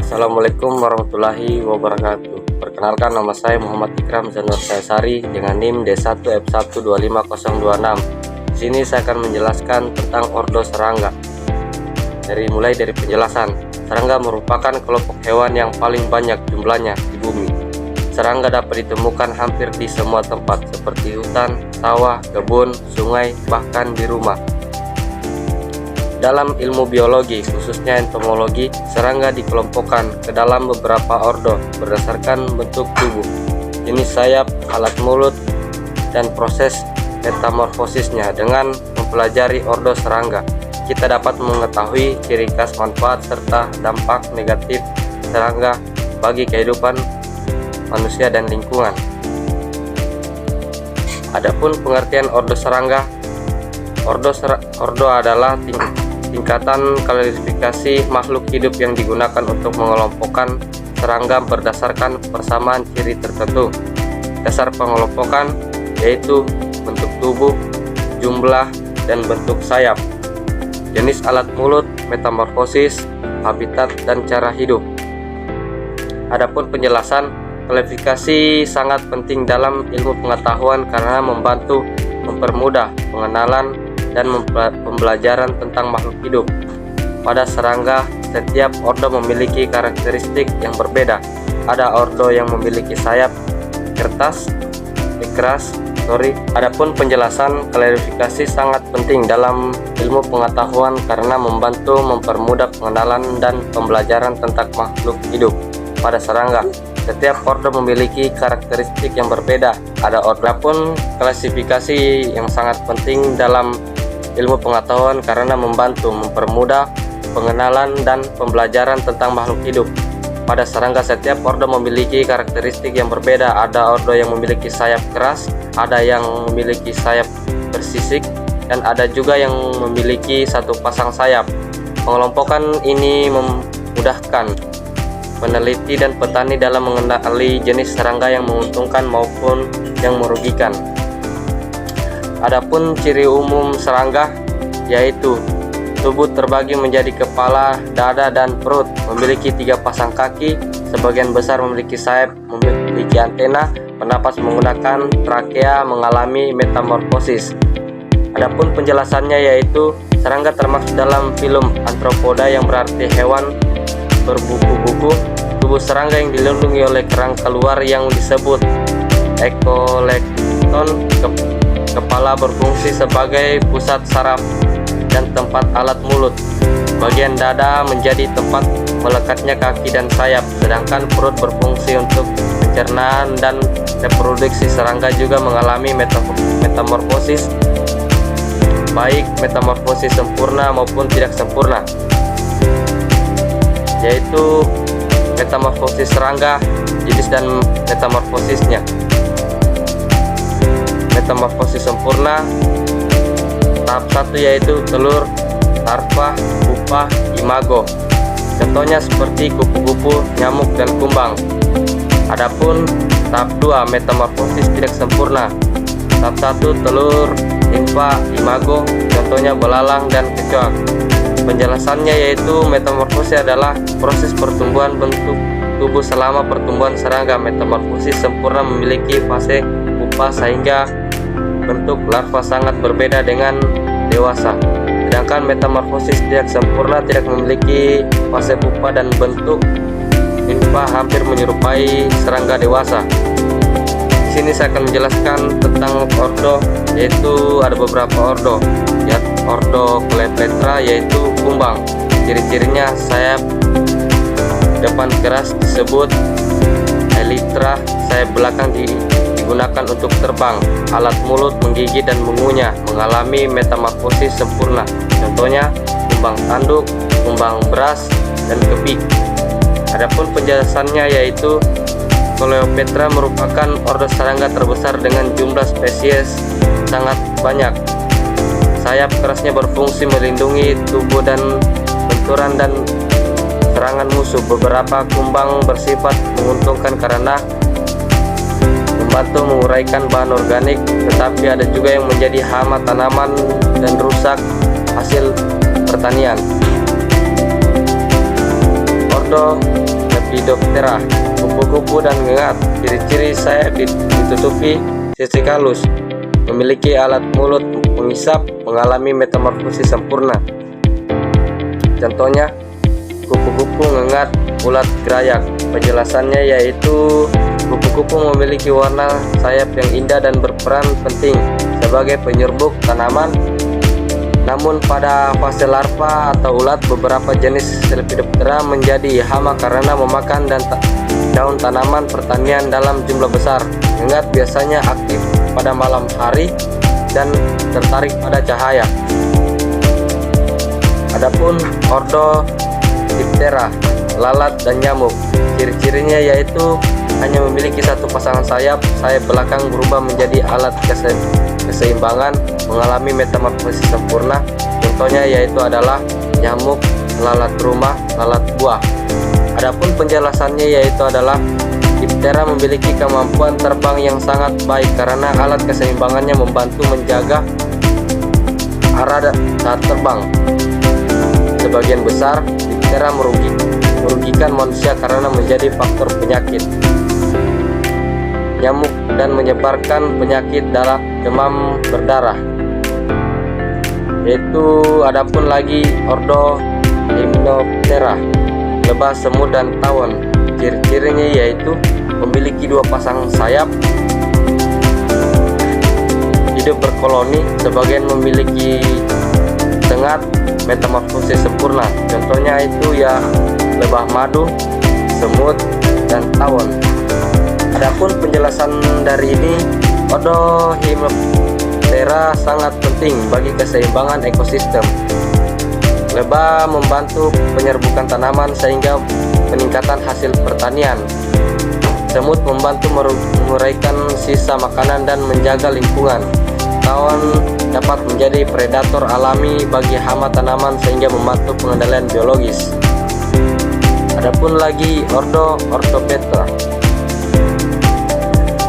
Assalamualaikum warahmatullahi wabarakatuh. Perkenalkan, nama saya Muhammad Ikram Zanur Sari dengan NIM D1F125026. Di sini saya akan menjelaskan tentang ordo serangga. Mulai dari penjelasan, serangga merupakan kelompok hewan yang paling banyak jumlahnya di bumi. Serangga dapat ditemukan hampir di semua tempat seperti hutan, sawah, kebun, sungai, bahkan di rumah. Dalam ilmu biologi, khususnya entomologi, serangga dikelompokkan ke dalam beberapa ordo berdasarkan bentuk tubuh, jenis sayap, alat mulut, dan proses metamorfosisnya. Dengan mempelajari ordo serangga, kita dapat mengetahui ciri khas, manfaat, serta dampak negatif serangga bagi kehidupan manusia dan lingkungan. Adapun pengertian ordo serangga, ordo adalah tingkatan klasifikasi makhluk hidup yang digunakan untuk mengelompokkan serangga berdasarkan persamaan ciri tertentu. Dasar pengelompokan yaitu bentuk tubuh, jumlah, dan bentuk sayap, jenis alat mulut, metamorfosis, habitat, dan cara hidup. Adapun penjelasan, klasifikasi sangat penting dalam ilmu pengetahuan karena membantu mempermudah pengenalan dan pembelajaran tentang makhluk hidup. Pada serangga, setiap ordo memiliki karakteristik yang berbeda. Ada ordo yang memiliki sayap keras. Adapun penjelasan, klarifikasi sangat penting dalam ilmu pengetahuan karena membantu mempermudah pengenalan dan pembelajaran tentang makhluk hidup. Pada serangga, setiap ordo memiliki karakteristik yang berbeda. Ada ordo pun klasifikasi yang sangat penting dalam ilmu pengetahuan karena membantu mempermudah pengenalan dan pembelajaran tentang makhluk hidup. Pada serangga, setiap ordo memiliki karakteristik yang berbeda. Ada ordo yang memiliki sayap keras, ada yang memiliki sayap bersisik, dan ada juga yang memiliki satu pasang sayap. Pengelompokan ini memudahkan peneliti dan petani dalam mengenali jenis serangga yang menguntungkan maupun yang merugikan. Adapun ciri umum serangga yaitu tubuh terbagi menjadi kepala, dada, dan perut, memiliki 3 pasang kaki, sebagian besar memiliki sayap, memiliki antena, bernapas menggunakan trakea, mengalami metamorfosis. Adapun penjelasannya yaitu serangga termasuk dalam filum Arthropoda yang berarti hewan berbuku-buku. Tubuh serangga yang dilindungi oleh kerangka luar yang disebut ekolekton. Kepala berfungsi sebagai pusat saraf dan tempat alat mulut. Bagian dada menjadi tempat melekatnya kaki dan sayap, sedangkan perut berfungsi untuk pencernaan dan reproduksi. Serangga juga mengalami metamorfosis, baik metamorfosis sempurna maupun tidak sempurna. Yaitu metamorfosis serangga, jenis dan metamorfosisnya. Metamorfosis sempurna tahap 1 yaitu telur, larva, pupa, imago. Contohnya seperti kupu-kupu, nyamuk, dan kumbang. Adapun tahap 2 metamorfosis tidak sempurna. Tahap 1 telur, nimfa, imago, contohnya belalang dan kecoak. Penjelasannya yaitu metamorfosis adalah proses pertumbuhan bentuk tubuh selama pertumbuhan serangga. Metamorfosis sempurna memiliki fase pupa sehingga bentuk larva sangat berbeda dengan dewasa, sedangkan metamorfosis tidak sempurna tidak memiliki fase pupa dan bentuk nimfa hampir menyerupai serangga dewasa. Di sini saya akan menjelaskan tentang ordo, yaitu ada beberapa ordo. Ordo Cleopatra yaitu kumbang. Ciri-cirinya sayap depan keras disebut elytra, sayap belakang digunakan untuk terbang, alat mulut menggigit dan mengunyah, mengalami metamorfosis sempurna. Contohnya kumbang tanduk, kumbang beras, dan kepik. Adapun penjelasannya yaitu Cleopatra merupakan ordo serangga terbesar dengan jumlah spesies sangat banyak. Sayap kerasnya berfungsi melindungi tubuh dan benturan dan serangan musuh. Beberapa kumbang bersifat menguntungkan karena membantu menguraikan bahan organik, tetapi ada juga yang menjadi hama tanaman dan rusak hasil pertanian. Ordo Lepidoptera. Kupu-kupu dan ngengat. Ciri-ciri sayap ditutupi sisik halus. Memiliki alat mulut pengisap, mengalami metamorfosis sempurna. Contohnya, kupu-kupu ngengat ulat gerayak. Penjelasannya yaitu kupu-kupu memiliki warna sayap yang indah dan berperan penting sebagai penyerbuk tanaman. Namun pada fase larva atau ulat, beberapa jenis Lepidoptera menjadi hama karena memakan daun tanaman pertanian dalam jumlah besar. Ngengat biasanya aktif pada malam hari dan tertarik pada cahaya. Adapun ordo Diptera, lalat dan nyamuk. Ciri-cirinya yaitu hanya memiliki satu pasangan sayap. Sayap belakang berubah menjadi alat keseimbangan, mengalami metamorfosis sempurna. Contohnya yaitu adalah nyamuk, lalat rumah, lalat buah. Adapun penjelasannya yaitu adalah Diptera memiliki kemampuan terbang yang sangat baik karena alat keseimbangannya membantu menjaga arah saat terbang. Sebagian besar Diptera merugikan manusia karena menjadi faktor penyakit nyamuk dan menyebarkan penyakit demam berdarah. Adapun lagi ordo Hymenoptera, lebah, semut dan tawon. Ciri-cirinya yaitu memiliki dua pasang sayap, hidup berkoloni, sebagian memiliki sengat, metamorfosis sempurna. Contohnya itu ya lebah madu, semut dan tawon. Adapun penjelasan dari ini, ordo Hymenoptera sangat penting bagi keseimbangan ekosistem. Lebah membantu penyerbukan tanaman sehingga peningkatan hasil pertanian. Semut membantu menguraikan sisa makanan dan menjaga lingkungan. Tawon dapat menjadi predator alami bagi hama tanaman sehingga membantu pengendalian biologis. Adapun lagi ordo Orthoptera,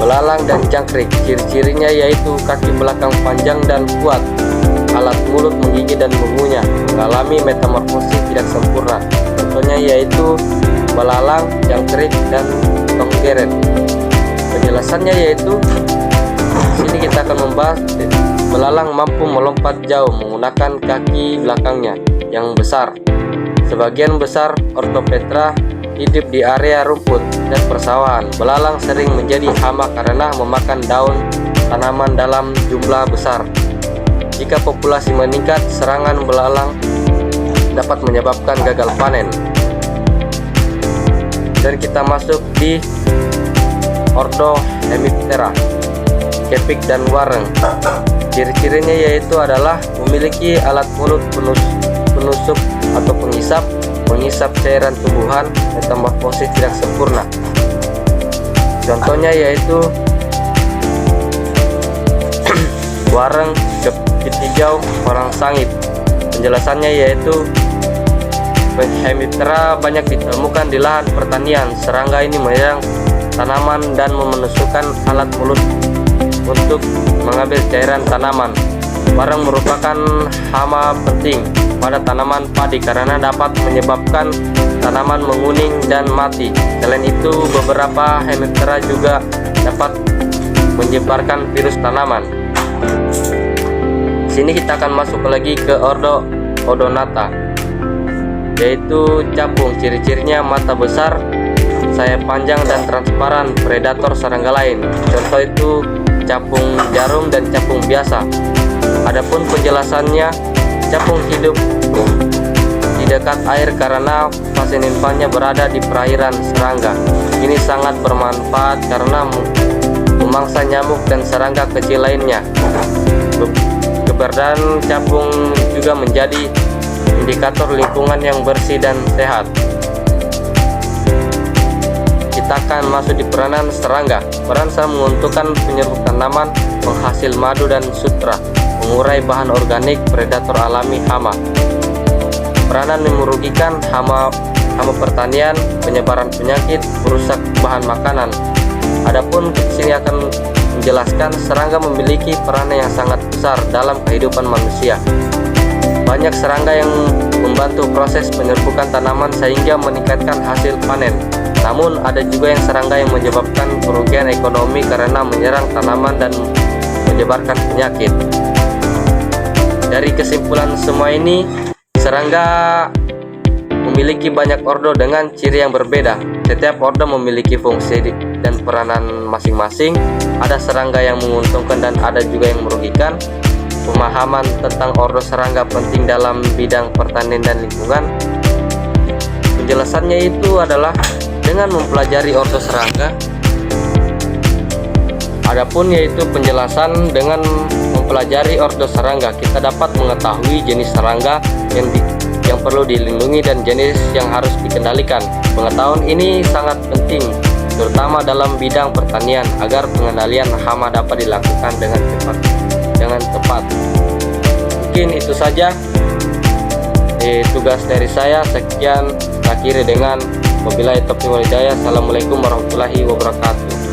belalang dan jangkrik. Ciri-cirinya yaitu kaki belakang panjang dan kuat, alat mulut menggigit dan mengunyah, mengalami metamorfosis tidak sempurna. Contohnya yaitu belalang, jangkrik, dan tonggeret. Penjelasannya yaitu sini kita akan membahas belalang mampu melompat jauh menggunakan kaki belakangnya yang besar. Sebagian besar Orthoptera hidup di area rumput dan persawahan. Belalang sering menjadi hama karena memakan daun tanaman dalam jumlah besar. Jika populasi meningkat, serangan belalang dapat menyebabkan gagal panen. Dan kita masuk di ordo Hemiptera, kepik dan wareng. Ciri-cirinya yaitu adalah memiliki alat mulut penusuk atau pengisap cairan tumbuhan, metamorfosis tidak sempurna. Contohnya yaitu wareng, kepik hijau, orang sangit. Penjelasannya yaitu Hemiptera banyak ditemukan di lahan pertanian. Serangga ini menyerang tanaman dan menusukkan alat mulut untuk mengambil cairan tanaman. Wareng merupakan hama penting pada tanaman padi karena dapat menyebabkan tanaman menguning dan mati. Selain itu, beberapa Hemiptera juga dapat menyebarkan virus tanaman. Sini kita akan masuk lagi ke ordo Odonata, yaitu capung. Ciri-cirinya mata besar, sayap panjang dan transparan, predator serangga lain. Contoh itu capung jarum dan capung biasa. Adapun penjelasannya, capung hidup di dekat air karena fase nimfanya berada di perairan serangga. Ini sangat bermanfaat karena memangsa nyamuk dan serangga kecil lainnya. Keberadaan capung juga menjadi indikator lingkungan yang bersih dan sehat. Kita akan masuk di peranan serangga. Peran serangga menguntungkan penyerbuk tanaman, penghasil madu dan sutra, mengurai bahan organik, predator alami hama. Peranan merugikan hama pertanian, penyebaran penyakit, merusak bahan makanan. Adapun sini akan menjelaskan serangga memiliki peran yang sangat besar dalam kehidupan manusia. Banyak serangga yang membantu proses penyerbukan tanaman sehingga meningkatkan hasil panen. Namun ada juga yang serangga yang menyebabkan kerugian ekonomi karena menyerang tanaman dan menyebarkan penyakit. Dari kesimpulan semua ini, serangga memiliki banyak ordo dengan ciri yang berbeda. Setiap ordo memiliki fungsi dan peranan masing-masing. Ada serangga yang menguntungkan dan ada juga yang merugikan. Pemahaman tentang ordo serangga penting dalam bidang pertanian dan lingkungan. Penjelasannya itu adalah dengan mempelajari ordo serangga. Adapun yaitu penjelasan dengan mempelajari ordo serangga, kita dapat mengetahui jenis serangga yang perlu dilindungi dan jenis yang harus dikendalikan. Pengetahuan ini sangat penting, terutama dalam bidang pertanian, agar pengendalian hama dapat dilakukan dengan tepat. Mungkin itu saja tugas dari saya. Sekian, akhiri dengan wabillahi taufiq wal hidayah. Assalamualaikum warahmatullahi wabarakatuh.